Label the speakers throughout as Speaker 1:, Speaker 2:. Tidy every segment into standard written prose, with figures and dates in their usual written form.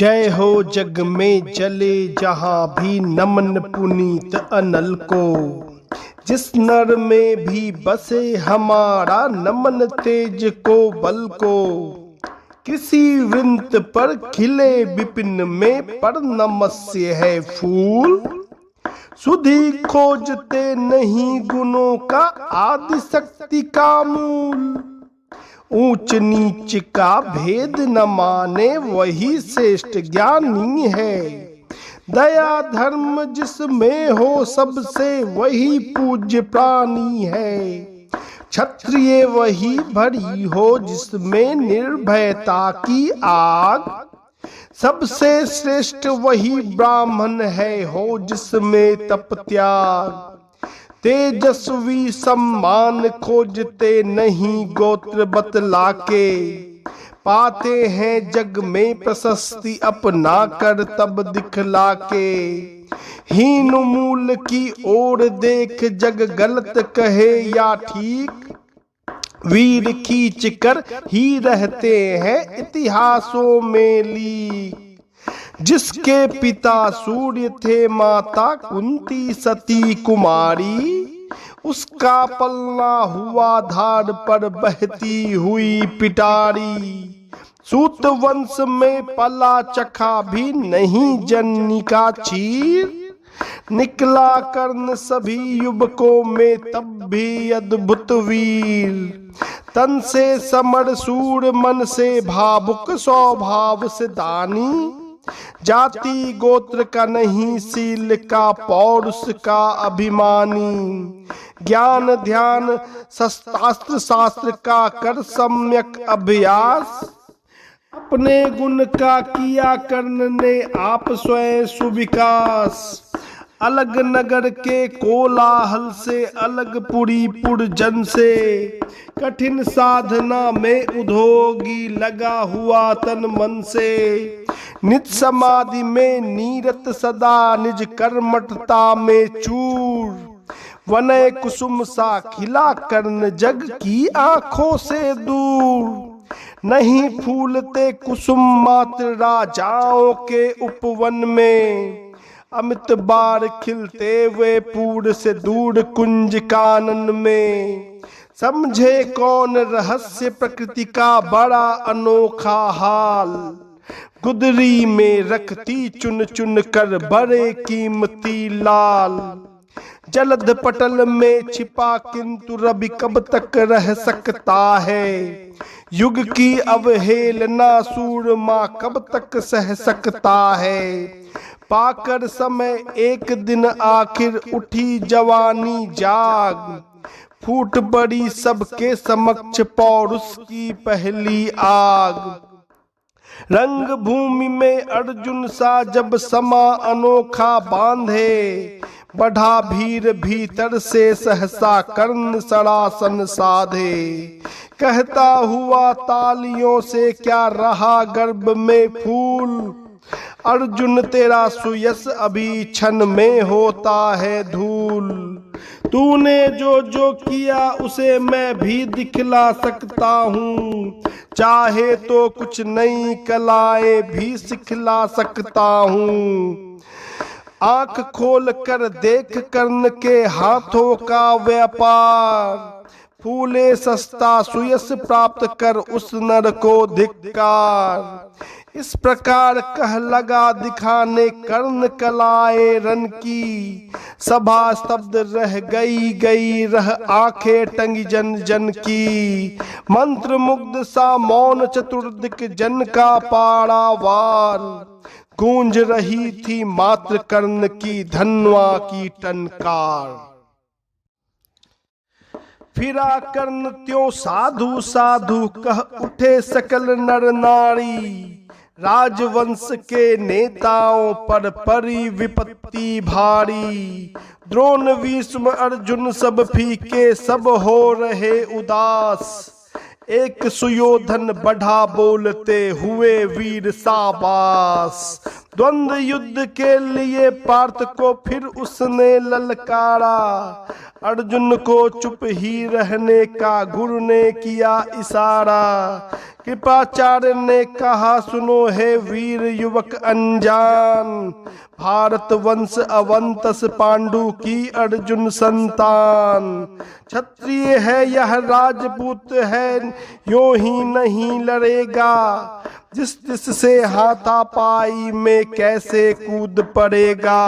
Speaker 1: जय हो जग में जले जहां भी नमन पुनीत अनल को। जिस नर में भी बसे हमारा नमन तेज को बल को। किसी वृंत पर खिले विपिन में पर नमस्य है फूल। सुधि खोजते नहीं गुणों का आदि शक्ति का मूल। ऊंच नीच का भेद न माने वही श्रेष्ठ ज्ञानी है। दया धर्म जिसमें हो सबसे वही पूज्य प्राणी है। क्षत्रिय वही भरी हो जिसमें निर्भयता की आग। सबसे श्रेष्ठ वही ब्राह्मण है हो जिसमें तप त्याग। तेजस्वी सम्मान खोजते नहीं गोत्र बतला के। पाते हैं जग में प्रशस्ति अपना कर तब दिखला के। हीन मूल की ओर देख जग गलत कहे या ठीक। वीर खींच कर ही रहते हैं इतिहासों में लीक। जिसके पिता सूर्य थे माता कुंती सती कुमारी। उसका पलना हुआ धार पर बहती हुई पिटारी। सूत वंश में पला चखा भी नहीं जननी का चीर। निकला कर्ण सभी युवकों में तब भी अद्भुत वीर। तन से समर सूर मन से भावुक स्वभाव से दानी। जाति गोत्र का नहीं सील का पौरुष का अभिमानी। ज्ञान ध्यान शास्त्र शास्त्र का कर सम्यक अभ्यास। अपने गुण का किया कर्ण ने आप स्वयं सुविकास। अलग नगर के कोलाहल से अलग पुरी पुरजन से। कठिन साधना में उद्योगी लगा हुआ तन मन से। निज समाधि में नीरत सदा निज कर्मठता में चूर। वनय कुसुम सा खिला कर्ण जग की आंखों से दूर। नहीं फूलते कुसुम मात्र राजाओं के उपवन में। अमित बार खिलते वे पूर से दूर कुंज कानन में। समझे कौन रहस्य प्रकृति का बड़ा अनोखा हाल। गुदरी में रखती चुन चुन कर बड़े कीमती लाल। जलद पटल में छिपा किंतु रवि कब तक रह सकता है। युग की अवहेलना सूरमा कब तक सह सकता है। पाकर समय एक दिन आखिर उठी जवानी जाग। फूट पड़ी सबके समक्ष पौरुष की पहली आग। रंग भूमि में अर्जुन सा जब समा अनोखा बांधे। बढ़ा भीर भीतर से सहसा कर्ण सरासन साधे। कहता हुआ तालियों से क्या रहा गर्भ में फूल। अर्जुन तेरा सुयश अभी क्षण में होता है धूल। तूने जो जो किया उसे मैं भी दिखला सकता हूँ। चाहे तो कुछ नई कलाएं भी सिखला सकता हूँ। आंख खोल कर देख कर्ण के हाथों का व्यापार। फूले सस्ता सुयश प्राप्त कर उस नर को धिक्कार। इस प्रकार कह लगा दिखाने कर्ण कलाए रन की। सभा स्तब्ध रह गई रह आंखें टंगी जन जन की। मंत्र मुग्ध सा मौन चतुर्दिक जन का पाड़ावार। गूंज रही थी मात्र कर्ण की धन्वा की टनकार। फिरा कर्ण त्यों साधु साधु कह उठे सकल नर नारी। राजवंश के नेताओं पर परी विपत्ति भारी। द्रोण भीष्म अर्जुन सब फीके सब हो रहे उदास। एक सुयोधन बढ़ा बोलते हुए वीर शाबाश। द्वंद्व युद्ध के लिए पार्थ को फिर उसने ललकारा। अर्जुन को चुप ही रहने का गुरु ने किया इशारा। कृपाचार्य ने कहा, सुनो हे वीर युवक अनजान, भारत वंश अवंतस पांडु की अर्जुन संतान। क्षत्रिय है यह राजपूत है, यो ही नहीं लड़ेगा, जिस से हाथापाई में कैसे कूद पड़ेगा।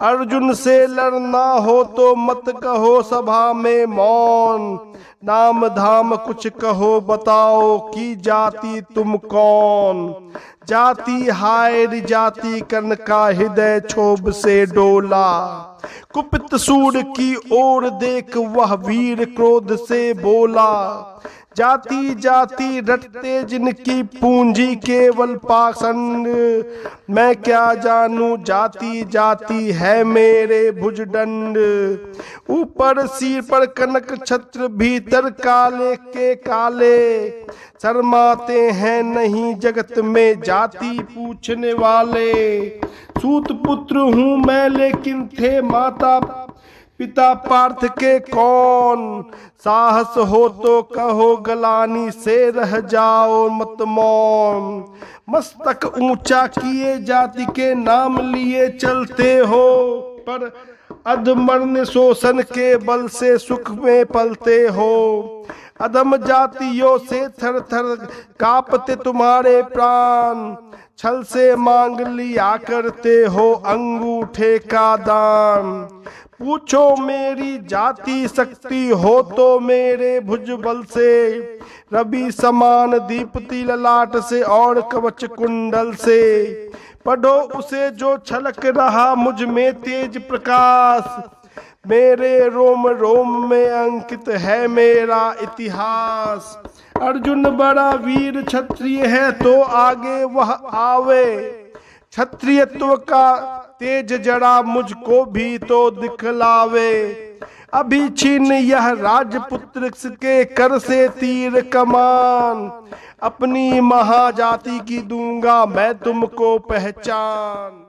Speaker 1: अर्जुन से लड़ना हो तो मत कहो सभा में मौन, नाम धाम कुछ कहो बताओ कि जाति तुम कौन। जाति हाय जाति कर्ण का हृदय क्षोभ से डोला, कुपित सूर की ओर देख वह वीर क्रोध से बोला। जाति जाति रटते जिनकी पूंजी केवल पाखंड, मैं क्या जानूं जाति जाति है मेरे भुजदंड। ऊपर सिर पर कनक छत्र भीतर काले के काले, शर्माते हैं नहीं जगत में जाति पूछने वाले। सूत पुत्र हूँ मैं लेकिन थे माता पिता पार्थ के कौन, साहस हो तो कहो गलानी से रह जाओ मत मौन। मस्तक ऊंचा किए जाति के नाम लिए चलते हो, पर अधमर्न शोषण के बल से सुख में पलते हो। अधम जातियों से थर थर कांपते तुम्हारे प्राण, छल से मांग लिया करते हो अंगूठे का दान। पूछो मेरी जाति शक्ति हो तो मेरे भुजबल से, रवि समान दीप्ति ललाट से और कवच कुंडल से। पढ़ो उसे जो छलक रहा मुझ में तेज प्रकाश, मेरे रोम रोम में अंकित है मेरा इतिहास। अर्जुन बड़ा वीर क्षत्रिय है तो आगे वह आवे, क्षत्रियत्व का तेज जड़ा मुझको भी तो दिखलावे। अभी छीन यह राजपुत्र के कर से तीर कमान, अपनी महाजाति की दूंगा मैं तुमको पहचान।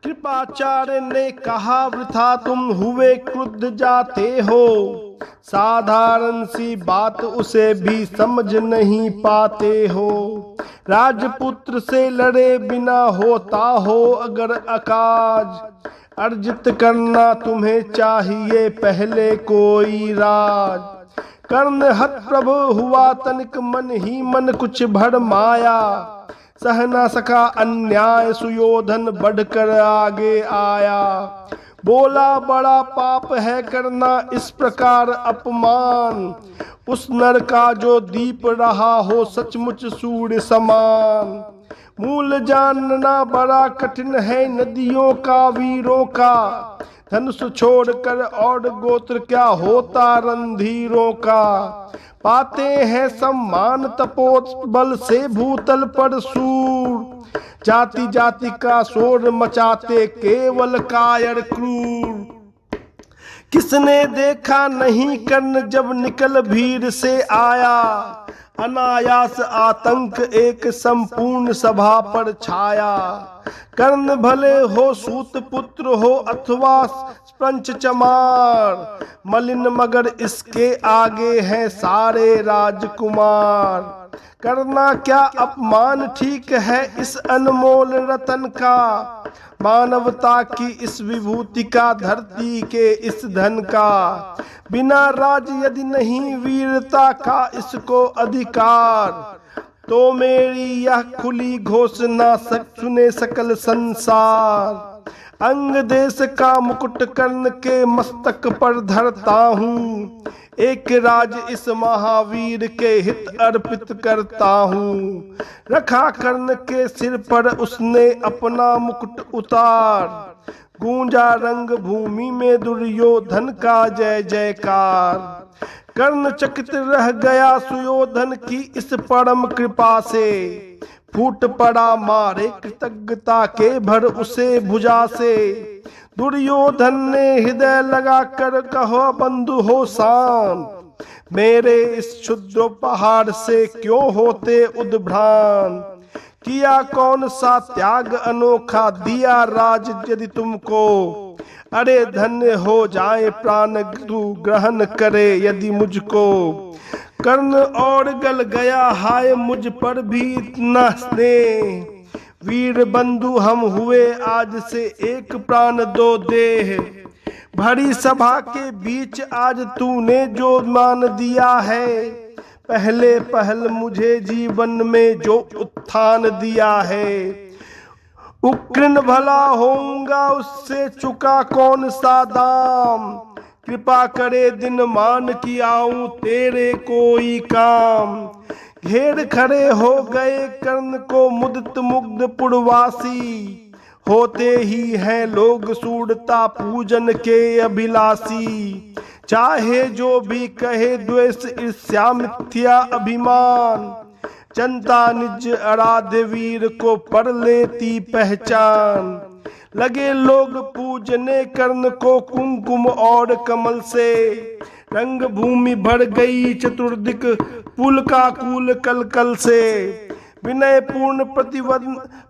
Speaker 1: कृपाचार्य ने कहा, वृथा तुम हुए क्रुद्ध जाते हो, साधारण सी बात उसे भी समझ नहीं पाते हो। राजपुत्र से लड़े बिना होता हो अगर अकाज, अर्जित करना तुम्हें चाहिए पहले कोई राज। कर्ण हत प्रभु हुआ तनिक मन ही मन कुछ भरमाया, सह न सका अन्याय सुयोधन बढ़कर आगे आया। बोला बड़ा पाप है करना इस प्रकार अपमान, उस नर का जो दीप रहा हो सचमुच सूर्य समान। मूल जानना बड़ा कठिन है नदियों का वीरों का, धनुष छोड़कर और गोत्र क्या होता रणधीरों का। पाते हैं सम्मान तपोबल से भूतल पर सूर, जाति जाति का शोर मचाते केवल कायर क्रूर। किसने देखा नहीं कर्ण जब निकल भीड़ से आया, अनायास आतंक एक संपूर्ण सभा पर छाया। कर्ण भले हो सूत पुत्र हो अथवा पंच चमार, मलिन मगर इसके आगे हैं सारे राजकुमार। करना क्या अपमान ठीक है इस अनमोल रतन का, मानवता की इस विभूति का धरती के इस धन का। बिना राज यदि नहीं वीरता का इसको अधिकार, तो मेरी यह खुली घोषणा सुने सकल संसार। अंग देश का मुकुट कर्ण के मस्तक पर धरता हूँ, एक राज इस महावीर के हित अर्पित करता हूँ। रखा कर्ण के सिर पर उसने अपना मुकुट उतार, गूंजा रंग भूमि में दुर्योधन का जय जयकार। कर्ण चकित रह गया सुयोधन की इस परम कृपा से, फूट पड़ा मारे कृतज्ञता के भर उसे भुजा से। दुर्योधन ने हृदय लगा कर कहो बंधु हो शांत, मेरे इस क्षुद्र पहाड़ से क्यों होते उद्भ्रांत। किया कौन सा त्याग अनोखा दिया राज यदि तुमको, अरे धन्य हो जाए प्राण तू ग्रहण करे यदि मुझको। कर्ण और गल गया, हाय मुझ पर भी इतना स्नेह। वीर बंधु हम हुए आज से एक प्राण दो देह। भरी सभा के बीच आज तूने जो मान दिया है, पहले पहल मुझे जीवन में जो उत्थान दिया है। उकृन भला होऊंगा उससे चुका कौन सा दाम, कृपा करे दिन मान की आऊं तेरे कोई काम। घेर खड़े हो गए कर्ण को मुदित मुग्ध पुरवासी, होते ही हैं लोग सूरता पूजन के अभिलाषी। चाहे जो भी कहे द्वेष ईर्ष्या मिथ्या अभिमान, जनता निज आराध्य वीर को पर लेती पहचान। लगे लोग पूजने कर्ण को कुमकुम और कमल से, रंग भूमि भर गई चतुर्दिक पुलकाकुल कलकल से। विनय पूर्ण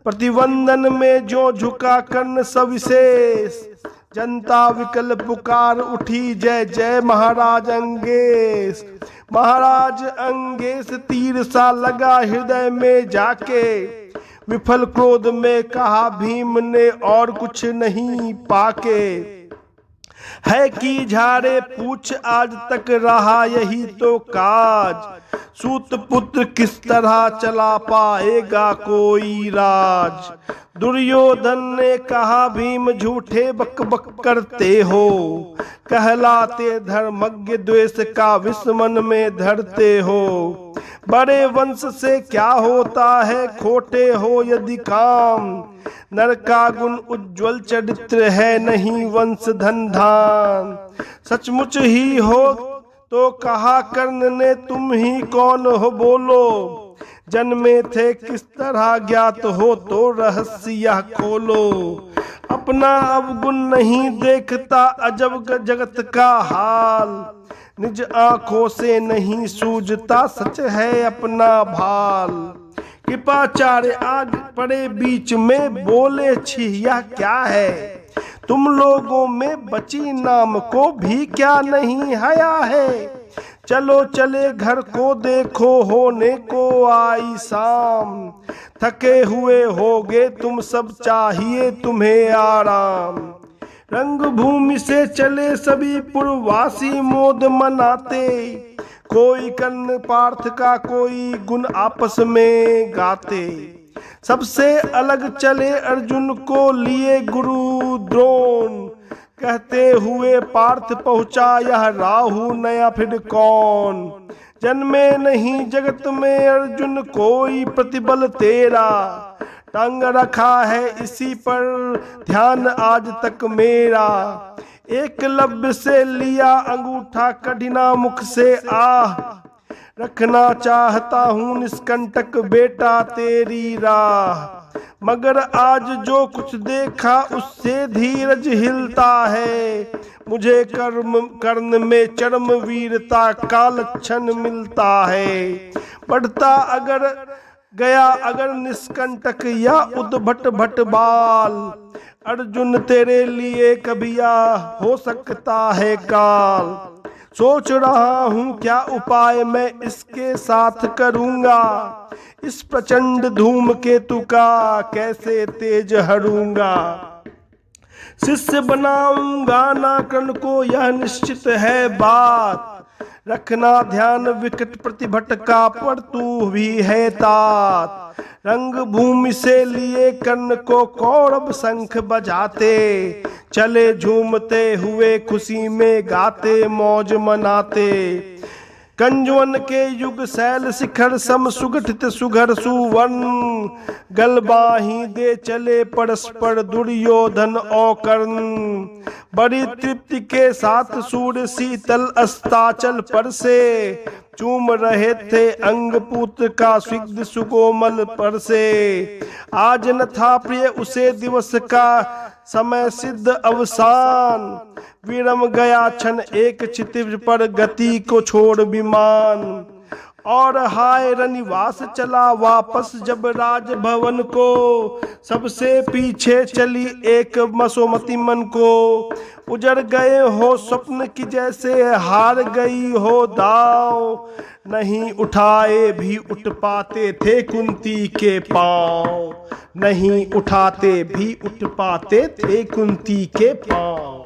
Speaker 1: प्रतिवंदन में जो झुका कर्ण सविशेष, जनता विकल पुकार उठी जय जय महाराज अंगेश। महाराज अंगेश तीर सा लगा हृदय में जाके, विफल क्रोध में कहा भीम ने और कुछ नहीं पाके। है कि झाड़े पूछ आज तक रहा यही तो काज, सूत पुत्र किस तरह चला पाएगा कोई राज। दुर्योधन ने कहा भीम झूठे बक बक करते हो, कहलाते धर्मज्ञ द्वेष का विष मन में धरते हो। बड़े वंश से क्या होता है खोटे हो यदि काम, नर का गुण उज्ज्वल चरित्र है नहीं वंश धन धान। सचमुच ही हो तो कहा कर्ण ने तुम ही कौन हो बोलो, जन्मे थे किस तरह ज्ञात हो तो रहस्य खोलो। अपना अवगुण नहीं देखता अजब जगत का हाल, निज आंखों से नहीं सूझता सच है अपना भाल। कृपाचार्य आग पड़े बीच में बोले छिया क्या है, तुम लोगों में बची नाम को भी क्या नहीं हया है। चलो चले घर को देखो होने को आई शाम, थके हुए होगे तुम सब चाहिए तुम्हें आराम। रंग भूमि से चले सभी पुरवासी मोद मनाते, कोई कर्ण पार्थ का कोई गुण आपस में गाते। सबसे अलग चले अर्जुन को लिए गुरु द्रोण, कहते हुए पार्थ पहुंचा यह राहु नया फिर कौन। जन्मे नहीं जगत में अर्जुन कोई प्रतिबल तेरा, टांग रखा है इसी पर ध्यान आज तक मेरा। एकलव्य से लिया अंगूठा कठिना मुख से आह, रखना चाहता हूँ निष्कंटक बेटा तेरी राह। मगर आज जो कुछ देखा उससे धीरज हिलता है, मुझे कर्ण में चरम वीरता का लक्षण मिलता है। बढ़ता अगर गया अगर निष्कंटक या उद्भट भट बाल, अर्जुन तेरे लिए कभिया हो सकता है काल। सोच रहा हूँ क्या उपाय मैं इसके साथ करूँगा, इस प्रचंड धूमकेतु का कैसे तेज हरूंगा। शिष्य बनाऊंगा ना कर्ण को यह निश्चित है बात, रखना ध्यान विकट प्रतिभट का पर तू भी है तात। रंग भूमि से लिए कर्ण को कौरव शंख बजाते, चले झूमते हुए खुशी में गाते मौज मनाते। कंजवन के युग शैल शिखर सम सुगठित सुघर सुवर्ण, गलबाही दे चले परस्पर दुर्योधन और कर्ण। बड़ी तृप्ति के साथ सूर्य शीतल अस्ताचल पर से, चूम रहे थे अंग पुत्र का स्निग्ध सुकोमल पर से। आज न था प्रिय उसे दिवस का समय सिद्ध अवसान, विरम गया क्षण एक क्षितिज पर गति को छोड़ विमान। और हाय रनिवास चला वापस जब राजभवन को, सबसे पीछे चली एक मसोमती मन को। उजड़ गए हो स्वप्न की जैसे हार गई हो दाव, नहीं उठाए भी उठ पाते थे कुंती के पांव, नहीं उठाते भी उठ पाते थे कुंती के पांव।